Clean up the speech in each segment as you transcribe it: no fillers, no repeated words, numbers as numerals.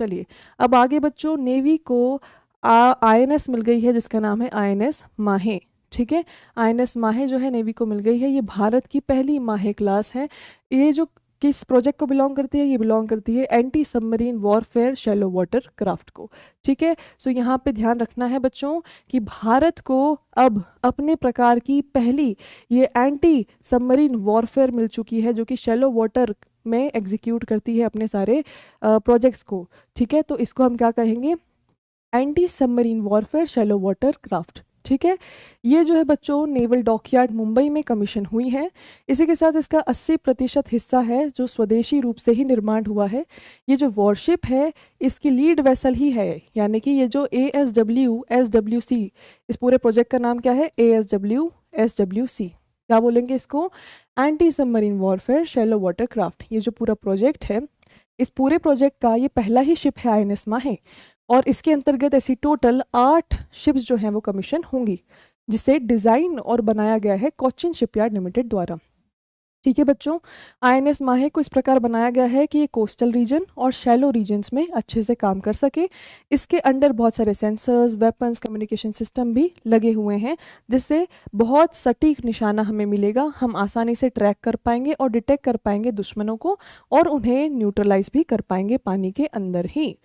चलिए अब आगे बच्चों, नेवी को INS मिल गई है जिसका नाम है INS माहे। ठीक है, INS माहे जो है नेवी को मिल गई है। ये भारत की पहली माहे क्लास है। ये जो किस प्रोजेक्ट को बिलोंग करती है, ये बिलोंग करती है anti submarine warfare shallow water craft को। ठीक है, सो यहाँ पे ध्यान रखना है बच्चों कि भारत को अब अपने प्रकार की पहली ये एंटी सबमरीन वॉरफेयर मिल चुकी है जो कि शैलो वाटर में एग्जीक्यूट करती है अपने सारे प्रोजेक्ट्स को। ठीक है, तो इसको हम क्या कहेंगे, anti submarine warfare shallow water craft. ठीक है, ये जो है बच्चों नेवल डॉकयार्ड मुंबई में कमीशन हुई है। इसी के साथ इसका 80% हिस्सा है जो स्वदेशी रूप से ही निर्माण हुआ है। ये जो वॉरशिप है इसकी लीड वेसल ही है, यानी कि ये जो ASWSWC, इस पूरे प्रोजेक्ट का नाम क्या है, ASWSWC, क्या बोलेंगे इसको, anti submarine warfare shallow water craft. ये जो पूरा प्रोजेक्ट है, इस पूरे प्रोजेक्ट का ये पहला ही शिप है INS माहे, और इसके अंतर्गत ऐसी टोटल 8 शिप्स जो हैं वो कमीशन होंगी, जिसे डिज़ाइन और बनाया गया है कोचिन शिपयार्ड लिमिटेड द्वारा। ठीक है बच्चों, INS माहे को इस प्रकार बनाया गया है कि ये कोस्टल रीजन और शैलो रीजन्स में अच्छे से काम कर सके। इसके अंडर बहुत सारे सेंसर्स, वेपन्स, कम्युनिकेशन सिस्टम भी लगे हुए हैं, जिससे बहुत सटीक निशाना हमें मिलेगा। हम आसानी से ट्रैक कर पाएंगे और डिटेक्ट कर पाएंगे दुश्मनों को, और उन्हें न्यूट्रलाइज भी कर पाएंगे पानी के अंदर ही।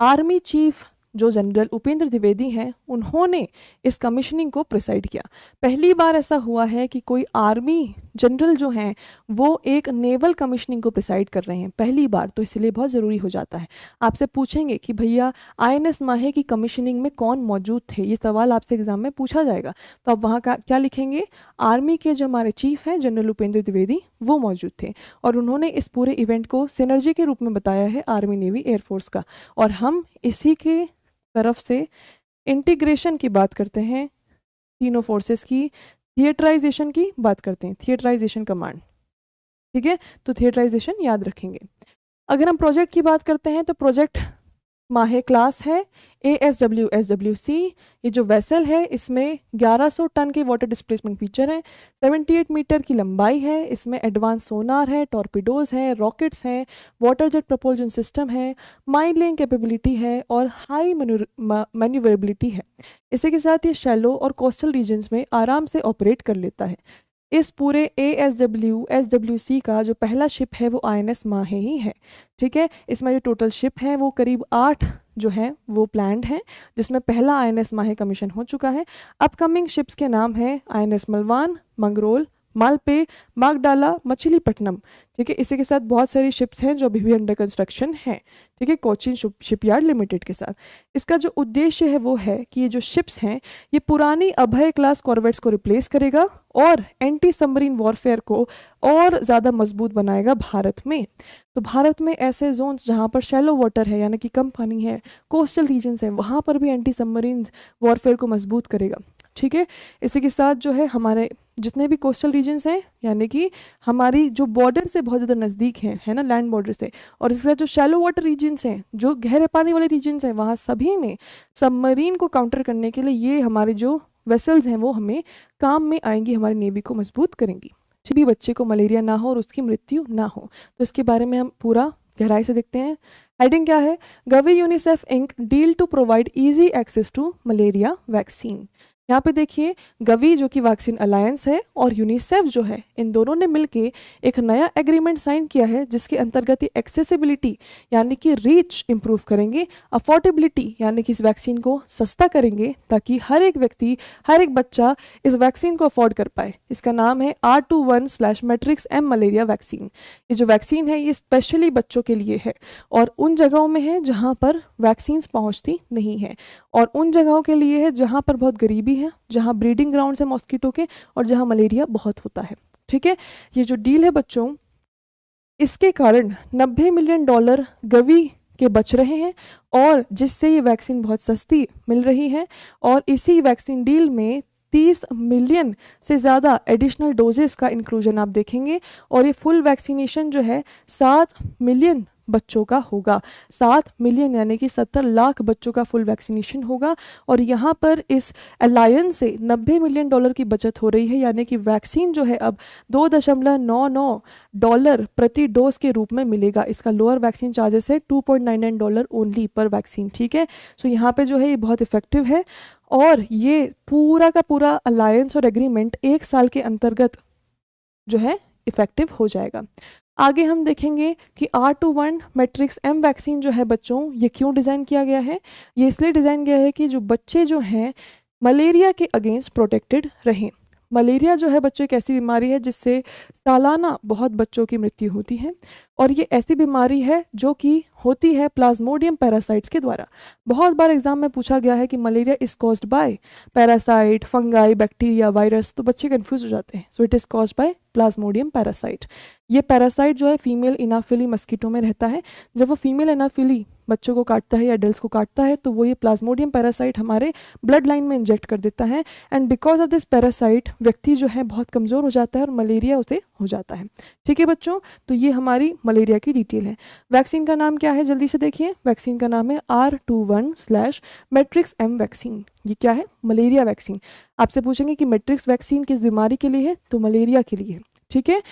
आर्मी चीफ जो जनरल उपेंद्र द्विवेदी हैं, उन्होंने इस कमीशनिंग को प्रिसाइड किया। पहली बार ऐसा हुआ है कि कोई आर्मी जनरल जो हैं वो एक नेवल कमीशनिंग को प्रिसाइड कर रहे हैं, पहली बार, तो इसलिए बहुत ज़रूरी हो जाता है। आपसे पूछेंगे कि भैया INS माहे की कमीशनिंग में कौन मौजूद थे, ये सवाल आपसे एग्जाम में पूछा जाएगा, तो आप वहाँ का क्या लिखेंगे, आर्मी के जो हमारे चीफ हैं जनरल उपेंद्र द्विवेदी, वो मौजूद थे, और उन्होंने इस पूरे इवेंट को सिनर्जी के रूप में बताया है आर्मी, नेवी, एयरफोर्स का। और हम इसी के तरफ से इंटीग्रेशन की बात करते हैं, तीनों फोर्सेस की, थिएटराइजेशन की बात करते हैं, थिएटराइजेशन कमांड। ठीक है, तो थिएटराइजेशन याद रखेंगे। अगर हम प्रोजेक्ट की बात करते हैं तो प्रोजेक्ट माहे क्लास है, ASWSWC। ये जो वेसल है इसमें 1100 टन के वाटर डिस्प्लेसमेंट फीचर हैं, 78 मीटर की लंबाई है, इसमें एडवांस सोनार है, टॉर्पिडोज हैं, रॉकेट्स हैं, वाटर जेट प्रपोल्जन सिस्टम है, माइन लेइंग कैपेबिलिटी है, और हाई मैन्यूवरेबिलिटी है। इसी के साथ ये शैलो और कोस्टल रीजन्स में आराम से ऑपरेट कर लेता है। इस पूरे ASWSWC का जो पहला शिप है वो INS माहे ही है। ठीक है, इसमें जो टोटल शिप हैं वो करीब 8 जो हैं वो प्लान्ड हैं, जिसमें पहला INS माहे कमीशन हो चुका है। अपकमिंग शिप्स के नाम हैं INS मलवान, मंगरोल, मालपे, मागडाला, मछलीपट्टनम। ठीक है, इसी के साथ बहुत सारी शिप्स हैं जो अभी भी अंडर कंस्ट्रक्शन हैं। ठीक है, कोचिन शिपयार्ड लिमिटेड के साथ। इसका जो उद्देश्य है वो है कि ये जो शिप्स हैं ये पुरानी अभय क्लास कॉर्वेट्स को रिप्लेस करेगा और एंटी सबमरीन वॉरफेयर को और ज़्यादा मजबूत बनाएगा भारत में। तो भारत में ऐसे जोन्स जहाँ पर शैलो वाटर है, यानी कि कम पानी है, कोस्टल रीजन्स हैं, वहाँ पर भी एंटी सबमरीन वॉरफेयर को मजबूत करेगा। ठीक है, इसी के साथ जो है हमारे जितने भी कोस्टल रीजन्स हैं, यानी कि हमारी जो बॉर्डर से बहुत ज़्यादा नज़दीक हैं, है ना, लैंड बॉर्डर से, और इसके साथ जो शैलो वाटर रीजन्स हैं, जो गहरे पानी वाले रीजन्स हैं, वहाँ सभी में सबमरीन को काउंटर करने के लिए ये हमारे जो वेसल्स हैं वो हमें काम में आएंगी, हमारी नेवी को मजबूत करेंगी। भी बच्चे को मलेरिया ना हो और उसकी मृत्यु ना हो, तो इसके बारे में हम पूरा गहराई से देखते हैं। हेडिंग क्या है, Gavi UNICEF ink deal to provide easy access to malaria vaccine. यहाँ पे देखिए, गवी जो कि वैक्सीन अलायंस है और यूनिसेफ जो है, इन दोनों ने मिलके एक नया एग्रीमेंट साइन किया है, जिसके अंतर्गत ये एक्सेसिबिलिटी यानी कि रीच इंप्रूव करेंगे, अफोर्डेबिलिटी यानी कि इस वैक्सीन को सस्ता करेंगे, ताकि हर एक व्यक्ति, हर एक बच्चा इस वैक्सीन को अफोर्ड कर पाए। इसका नाम है R21/Matrix-M मलेरिया वैक्सीन। ये जो वैक्सीन है ये स्पेशली बच्चों के लिए है और उन जगहों में है जहाँ पर वैक्सीन पहुँचती नहीं है, और उन जगहों के लिए है जहाँ पर बहुत गरीबी है, जहां ब्रीडिंग ग्राउंड है मॉस्किटो के, और जहां मलेरिया बहुत होता है। ठीक है, ये जो डील है बच्चों, इसके कारण $90 मिलियन गवी के बच रहे हैं, और जिससे ये वैक्सीन बहुत सस्ती मिल रही है। और इसी वैक्सीन डील में 30 मिलियन से ज़्यादा एडिशनल डोजेस का इंक्लूजन आप देखेंगे, और ये फुल वैक्सीनेशन जो है 7 मिलियन बच्चों का होगा। 7 मिलियन यानी कि 70 लाख बच्चों का फुल वैक्सीनेशन होगा। और यहाँ पर इस अलायंस से $90 मिलियन की बचत हो रही है, यानी कि वैक्सीन जो है अब $2.99 प्रति डोज के रूप में मिलेगा। इसका लोअर वैक्सीन चार्जेस है $2.99 ओनली पर वैक्सीन, ठीक है। सो यहाँ पे जो है ये बहुत इफेक्टिव है और ये पूरा का पूरा अलायंस और एग्रीमेंट 1 साल के अंतर्गत जो है इफेक्टिव हो जाएगा। आगे हम देखेंगे कि R21 मैट्रिक्स M वैक्सीन जो है बच्चों, ये क्यों डिज़ाइन किया गया है। ये इसलिए डिज़ाइन किया है कि जो बच्चे जो हैं मलेरिया के अगेंस्ट प्रोटेक्टेड रहें। मलेरिया जो है बच्चों एक ऐसी बीमारी है जिससे सालाना बहुत बच्चों की मृत्यु होती है और ये ऐसी बीमारी है जो कि होती है प्लाज्मोडियम पैरासाइट्स के द्वारा। बहुत बार एग्जाम में पूछा गया है कि malaria is caused by parasite, fungi, bacteria, virus, तो बच्चे कंफ्यूज हो जाते हैं। So it is caused by Plasmodium parasite. ये पैरासाइट जो है फीमेल इनाफिली मस्कीटो में रहता है। जब वो फीमेल इनाफिली बच्चों को काटता है या एडल्ट्स को काटता है तो वो ये प्लाज्मोडियम पैरासाइट हमारे ब्लड लाइन में इंजेक्ट कर देता है and because of this parasite व्यक्ति जो है बहुत कमज़ोर हो जाता है और मलेरिया उसे हो जाता है। ठीक है बच्चों, तो ये हमारी मलेरिया की डिटेल है। वैक्सीन का नाम क्या है जल्दी से देखिए। वैक्सीन का नाम है R21/मैट्रिक्स M वैक्सीन। ये क्या है? Malaria vaccine. आपसे पूछेंगे कि मैट्रिक्स वैक्सीन किस बीमारी के लिए है, तो मलेरिया के लिए है। ठीक है,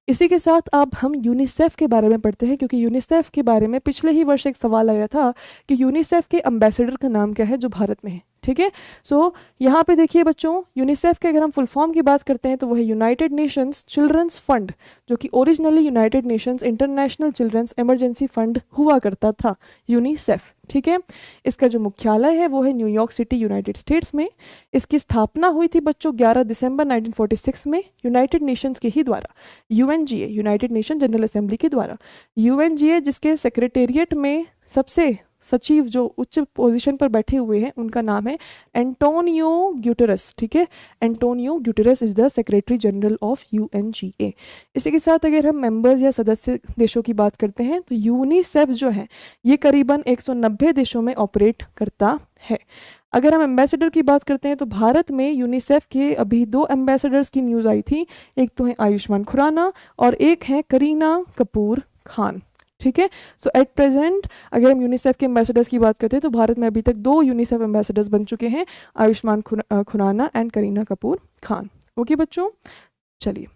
इसी के साथ अब हम यूनिसेफ के बारे में पढ़ते हैं क्योंकि यूनिसेफ के बारे में पिछले ही वर्ष एक सवाल आया था कि यूनिसेफ के एम्बेसडर का नाम क्या है जो भारत में है। ठीक है, सो यहाँ पे देखिए बच्चों, यूनिसेफ के अगर हम फुल फॉर्म की बात करते हैं तो वह यूनाइटेड नेशंस चिल्ड्रंस फंड, जो कि originally United Nations International Children's Emergency Fund हुआ करता था, यूनिसेफ। ठीक है, इसका जो मुख्यालय है वो है न्यूयॉर्क सिटी, यूनाइटेड स्टेट्स में। इसकी स्थापना हुई थी बच्चों 11 दिसंबर 1946 में यूनाइटेड नेशंस के ही द्वारा, UNGA, United nation general assembly के द्वारा। यूएनजीए जिसके सेक्रेटेरिएट में सबसे सचिव जो उच्च पोजीशन पर बैठे हुए हैं उनका नाम है एंटोनियो ग्यूटेरस। ठीक है, Antonio Guterres is the secretary general of UNGA. इसी के साथ अगर हम मेंबर्स या सदस्य देशों की बात करते हैं तो यूनिसेफ जो है ये करीबन 190 देशों में ऑपरेट करता है। अगर हम एम्बेसडर की बात करते हैं तो भारत में यूनिसेफ के अभी 2 एम्बेसडर्स की न्यूज़ आई थी। एक तो है आयुष्मान खुराना और एक है करीना कपूर खान। ठीक है, सो एट प्रेजेंट अगर हम यूनिसेफ के एम्बेसडर्स की बात करते हैं तो भारत में अभी तक 2 यूनिसेफ एम्बेसडर्स बन चुके हैं, आयुष्मान खुराना एंड करीना कपूर खान। ओके बच्चों, चलिए।